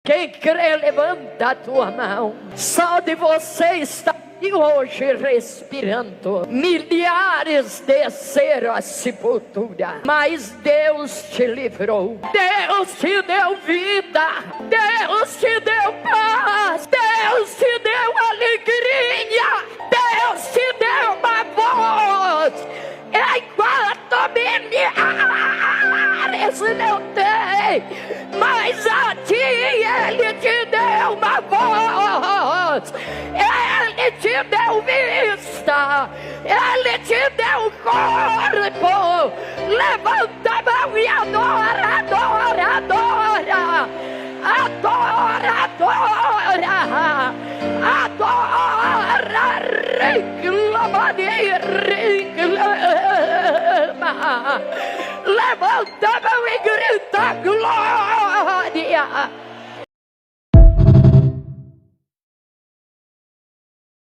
Quem crê, levanta a tua mão. Só de você está e hoje respirando. Milhares desceram à sepultura, mas Deus te livrou. Deus te deu vida. Deus te deu paz. Deus te deu alegria. Deus te deu uma voz. Enquanto milhares não tem, mas a ti Ele te deu uma voz. Ele te deu vista. Ele te deu corpo. Levanta a mão e adora, adora, adora. Adora, adora. Adora. Reclama, reclama. Levanta a mão e grita glória.